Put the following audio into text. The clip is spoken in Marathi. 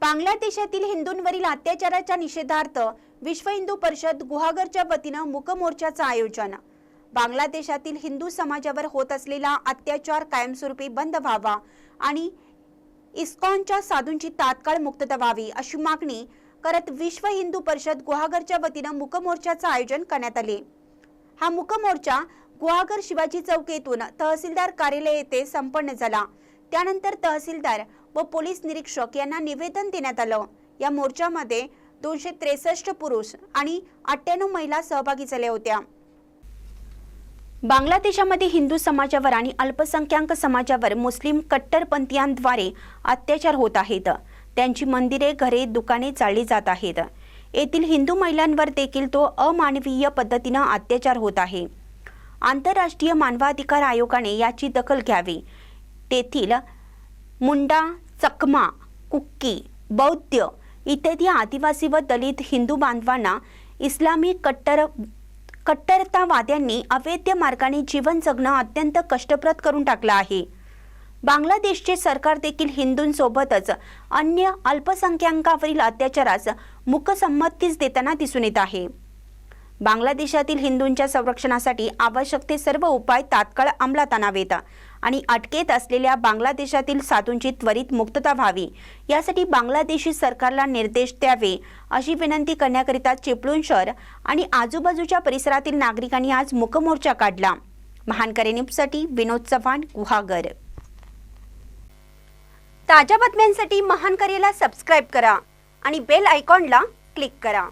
बांगलादेशातील हिंदूंवरील अत्याचाराच्या निषेधार्थ विश्व हिंदू परिषद गुहागरच्या वतीने मूक मोर्चाचे आयोजन। बांगलादेशातील हिंदू समाजावर होत असलेला अत्याचार कायमस्वरूपी बंद व्हावा आणि इस्कॉनच्या साधूंची तात्काळ मुक्तता व्हावी अशी मागणी करत विश्व हिंदू परिषद गुहागरच्या वतीने मूक मोर्चाचे आयोजन करण्यात आले। हा मूक मोर्चा गुहागर शिवाजी चौक येथून तहसीलदार कार्यालय येथे संपन्न झाला। त्यानंतर तहसीलदार व पोलीस निरीक्षक यांना निवेदन देण्यात आलं। या मोर्चामध्ये 263 पुरुष आणि 98 महिला सहभागी झाल्या होत्या। बांगलादेशामध्ये हिंदू समाजावर आणि अल्पसंख्याक समाजावर मुस्लिम कट्टरपंथीयांद्वारे अत्याचार होत आहेत। त्यांची मंदिरे, घरे, दुकाने जाळली जात आहेत। येथील हिंदू महिलांवर देखील तो अमानवीय पद्धतीने अत्याचार होत आहे। आंतरराष्ट्रीय मानवाधिकार आयोगाने याची दखल घ्यावी। तेथील मुंडा, चकमा, कुक्की, बौद्ध इत्यादी आदिवासी व दलित हिंदू बांधवांना इस्लामी कट्टरतावाद्यांनी अवैध मार्गाने जीवन जगणं अत्यंत कष्टप्रद करून टाकलं आहे। बांगलादेशचे सरकार देखील हिंदूंसोबतच अन्य अल्पसंख्याकांवरील अत्याचारास मूकसंमतीच देताना दिसून येत आहे। बांगलादेशातील हिंदूंच्या संरक्षणासाठी आवश्यक ते सर्व उपाय तात्काळ अंमलात आणावेत आणि अटकेत असलेल्या बांगलादेशातील साधूंची त्वरित मुक्तता व्हावी यासाठी बांगलादेशी सरकारला निर्देश द्यावे अशी विनंती करण्याकरिता चिपळूण शहर आणि आजूबाजूच्या परिसरातील नागरिकांनी आज मूक मोर्चा काढला। महानकरे न्यूजसाठी विनोद चव्हाण, गुहागर। ताज्या बातम्यांसाठी महानकरेला सबस्क्राइब करा आणि बेल आयकॉनला क्लिक करा।